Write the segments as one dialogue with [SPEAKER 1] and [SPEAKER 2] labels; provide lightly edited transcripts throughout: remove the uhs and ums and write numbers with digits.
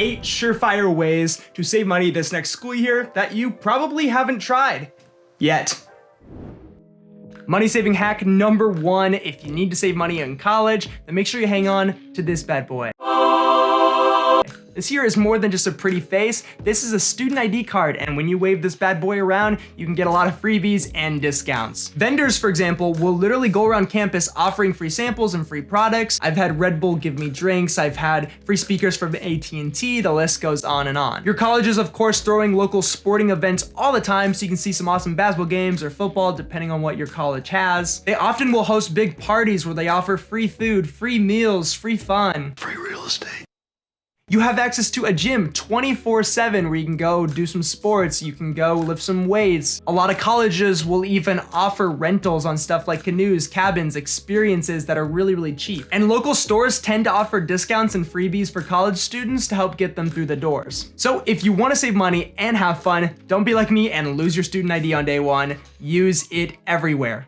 [SPEAKER 1] 8 surefire ways to save money this next school year that you probably haven't tried yet. Money saving hack number 1, if you need to save money in college, then make sure you hang on to this bad boy. This here is more than just a pretty face. This is a student ID card, and when you wave this bad boy around, you can get a lot of freebies and discounts. Vendors, for example, will literally go around campus offering free samples and free products. I've had Red Bull give me drinks. I've had free speakers from AT&T. The list goes on and on. Your college is, of course, throwing local sporting events all the time, so you can see some awesome basketball games or football, depending on what your college has. They often will host big parties where they offer free food, free meals, free fun.
[SPEAKER 2] Free real estate.
[SPEAKER 1] You have access to a gym 24/7 where you can go do some sports, you can go lift some weights. A lot of colleges will even offer rentals on stuff like canoes, cabins, experiences that are really, really cheap. And local stores tend to offer discounts and freebies for college students to help get them through the doors. So if you want to save money and have fun, don't be like me and lose your student ID on day 1. Use it everywhere.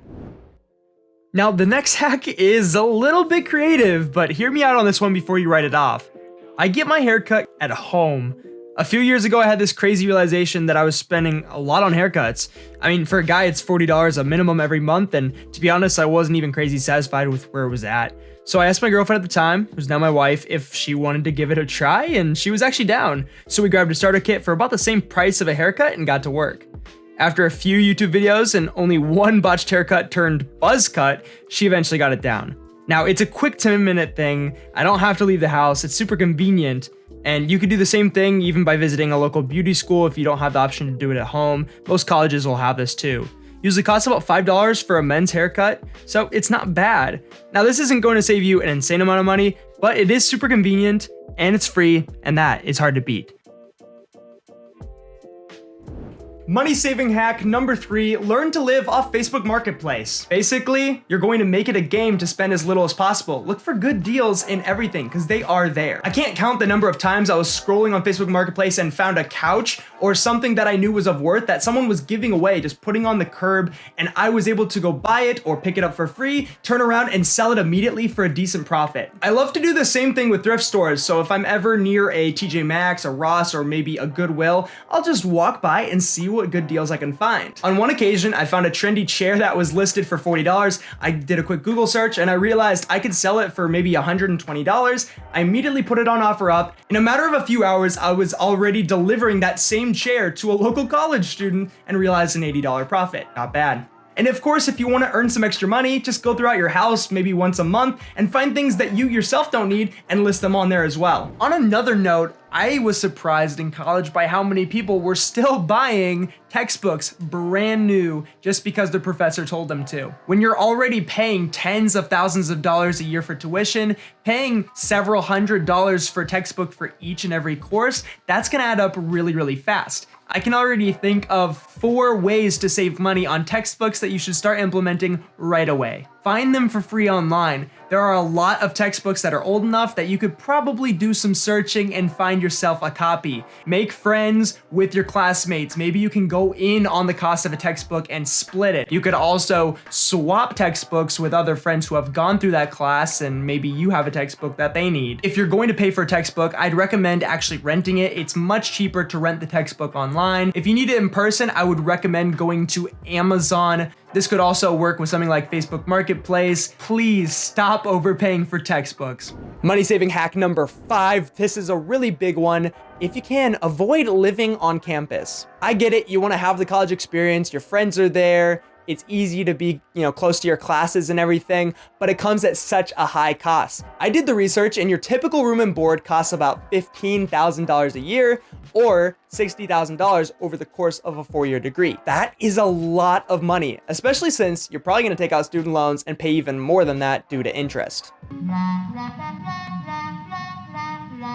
[SPEAKER 1] Now, the next hack is a little bit creative, but hear me out on this one before you write it off. I get my haircut at home. A few years ago, I had this crazy realization that I was spending a lot on haircuts. I mean, for a guy, it's $40 a minimum every month, and to be honest, I wasn't even crazy satisfied with where it was at. So I asked my girlfriend at the time, who's now my wife, if she wanted to give it a try, and she was actually down. So we grabbed a starter kit for about the same price of a haircut and got to work. After a few YouTube videos and only one botched haircut turned buzz cut, she eventually got it down. Now, it's a quick 10-minute thing. I don't have to leave the house. It's super convenient. And you could do the same thing even by visiting a local beauty school if you don't have the option to do it at home. Most colleges will have this too. Usually costs about $5 for a men's haircut, so it's not bad. Now, this isn't going to save you an insane amount of money, but it is super convenient and it's free, and that is hard to beat. Money saving hack number 3, learn to live off Facebook Marketplace. Basically, you're going to make it a game to spend as little as possible. Look for good deals in everything because they are there. I can't count the number of times I was scrolling on Facebook Marketplace and found a couch or something that I knew was of worth that someone was giving away, just putting on the curb, and I was able to go buy it or pick it up for free, turn around and sell it immediately for a decent profit. I love to do the same thing with thrift stores, so if I'm ever near a TJ Maxx, a Ross, or maybe a Goodwill, I'll just walk by and see what good deals I can find. On one occasion, I found a trendy chair that was listed for $40. I did a quick Google search and I realized I could sell it for maybe $120. I immediately put it on OfferUp. In a matter of a few hours, I was already delivering that same chair to a local college student and realized an $80 profit. Not bad. And of course, if you want to earn some extra money, just go throughout your house maybe once a month and find things that you yourself don't need and list them on there as well. On another note, I was surprised in college by how many people were still buying textbooks brand new just because the professor told them to. When you're already paying tens of thousands of dollars a year for tuition, paying several $100s for a textbook for each and every course, that's gonna add up really, really fast. I can already think of 4 ways to save money on textbooks that you should start implementing right away. Find them for free online. There are a lot of textbooks that are old enough that you could probably do some searching and find yourself a copy. Make friends with your classmates. Maybe you can go in on the cost of a textbook and split it. You could also swap textbooks with other friends who have gone through that class, and maybe you have a textbook that they need. If you're going to pay for a textbook, I'd recommend actually renting it. It's much cheaper to rent the textbook online. If you need it in person, I would recommend going to Amazon. This could also work with something like Facebook Marketplace. Please stop overpaying for textbooks. Money saving hack number 5. This is a really big one. If you can, avoid living on campus. I get it. You want to have the college experience. Your friends are there. It's easy to be, close to your classes and everything, but it comes at such a high cost. I did the research, and your typical room and board costs about $15,000 a year or $60,000 over the course of a 4-year degree. That is a lot of money, especially since you're probably going to take out student loans and pay even more than that due to interest.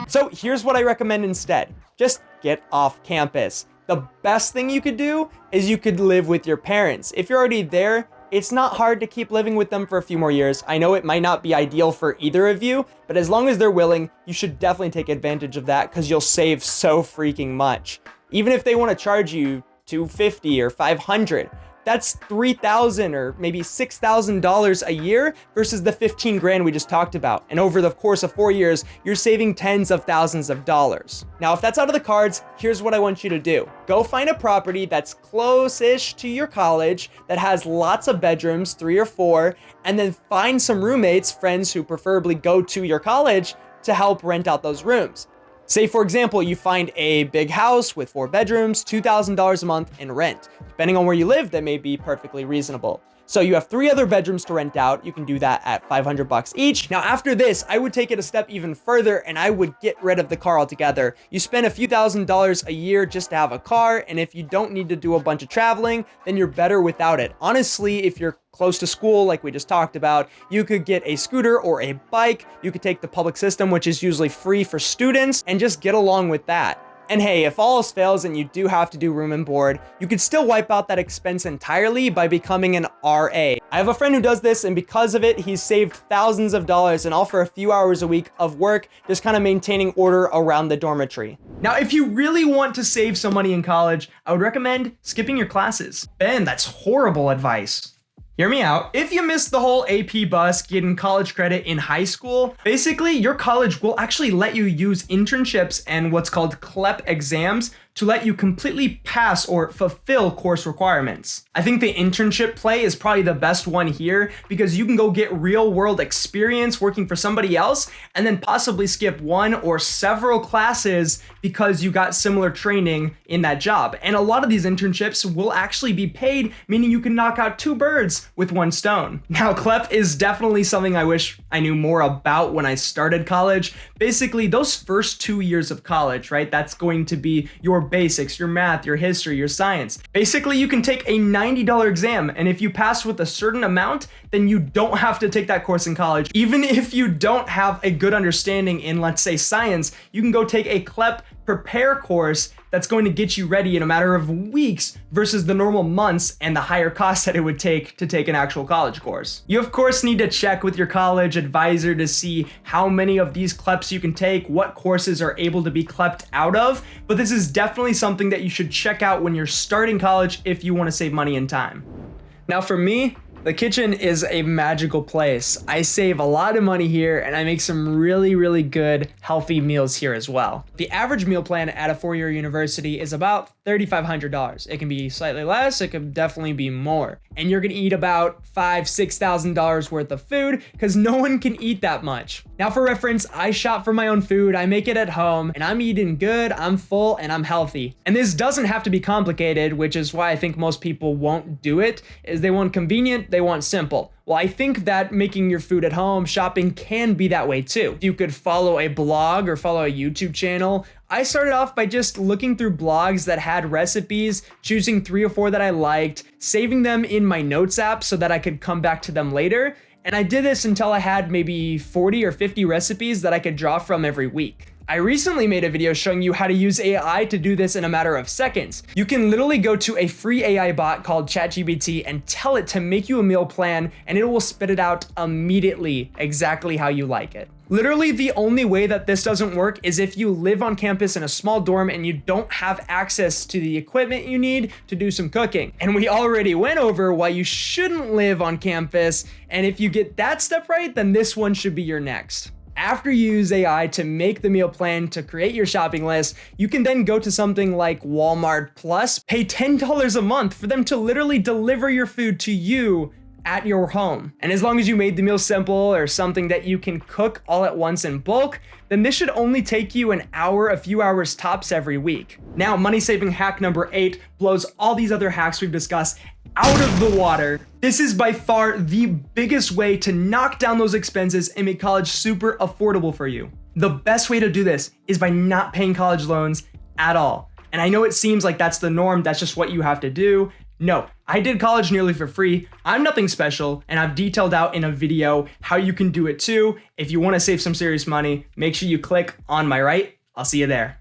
[SPEAKER 1] So here's what I recommend instead. Just get off campus. The best thing you could do is you could live with your parents. If you're already there, it's not hard to keep living with them for a few more years. I know it might not be ideal for either of you, but as long as they're willing, you should definitely take advantage of that because you'll save so freaking much. Even if they want to charge you $250 or $500, That's $3,000 or maybe $6,000 a year versus the 15 grand we just talked about. And over the course of 4 years, you're saving tens of thousands of dollars. Now, if that's out of the cards, here's what I want you to do. Go find a property that's close-ish to your college, that has lots of bedrooms, 3 or 4, and then find some roommates, friends who preferably go to your college to help rent out those rooms. Say, for example, you find a big house with 4 bedrooms, $2,000 a month in rent. Depending on where you live, that may be perfectly reasonable. So you have 3 other bedrooms to rent out. You can do that at $500 each. Now, after this, I would take it a step even further and I would get rid of the car altogether. You spend a few $1,000s a year just to have a car, and if you don't need to do a bunch of traveling, then you're better without it. Honestly, if you're close to school, like we just talked about, you could get a scooter or a bike. You could take the public system, which is usually free for students, and just get along with that. And hey, if all else fails and you do have to do room and board, you could still wipe out that expense entirely by becoming an RA. I have a friend who does this, and because of it, he's saved thousands of dollars and all for a few hours a week of work, just kind of maintaining order around the dormitory. Now, if you really want to save some money in college, I would recommend skipping your classes. Ben, that's horrible advice. Hear me out. If you missed the whole AP bus getting college credit in high school, basically your college will actually let you use internships and what's called CLEP exams to let you completely pass or fulfill course requirements. I think the internship play is probably the best one here because you can go get real world experience working for somebody else and then possibly skip one or several classes because you got similar training in that job. And a lot of these internships will actually be paid, meaning you can knock out 2 birds with 1 stone. Now, CLEP is definitely something I wish I knew more about when I started college. Basically, those first 2 years of college, right? That's going to be your basics, your math, your history, your science. Basically, you can take a $90 exam, and if you pass with a certain amount, then you don't have to take that course in college. Even if you don't have a good understanding in, let's say, science, you can go take a CLEP prepare course that's going to get you ready in a matter of weeks versus the normal months and the higher cost that it would take to take an actual college course. You of course need to check with your college advisor to see how many of these CLEPs you can take, what courses are able to be CLEPed out of, but this is definitely something that you should check out when you're starting college if you want to save money and time. Now for me, the kitchen is a magical place. I save a lot of money here and I make some really, really good, healthy meals here as well. The average meal plan at a 4-year university is about $3,500. It can be slightly less, it could definitely be more. And you're gonna eat about $5,000-$6,000 worth of food because no one can eat that much. Now for reference, I shop for my own food, I make it at home, and I'm eating good, I'm full, and I'm healthy. And this doesn't have to be complicated, which is why I think most people won't do it, is they want convenient, they want simple. Well, I think that making your food at home, shopping can be that way too. You could follow a blog or follow a YouTube channel. I started off by just looking through blogs that had recipes, choosing 3 or 4 that I liked, saving them in my notes app so that I could come back to them later. And I did this until I had maybe 40 or 50 recipes that I could draw from every week. I recently made a video showing you how to use AI to do this in a matter of seconds. You can literally go to a free AI bot called ChatGPT and tell it to make you a meal plan, and it will spit it out immediately exactly how you like it. Literally, the only way that this doesn't work is if you live on campus in a small dorm and you don't have access to the equipment you need to do some cooking. And we already went over why you shouldn't live on campus, and if you get that step right, then this one should be your next. After you use AI to make the meal plan, to create your shopping list, you can then go to something like Walmart Plus, pay $10 a month for them to literally deliver your food to you at your home. And as long as you made the meal simple or something that you can cook all at once in bulk, then this should only take you an hour, a few hours tops every week. Now, money saving hack number 8 blows all these other hacks we've discussed out of the water. This is by far the biggest way to knock down those expenses and make college super affordable for you. The best way to do this is by not paying college loans at all. And I know it seems like that's the norm, that's just what you have to do. No, I did college nearly for free. I'm nothing special, and I've detailed out in a video how you can do it too. If you want to save some serious money, make sure you click on my right. I'll see you there.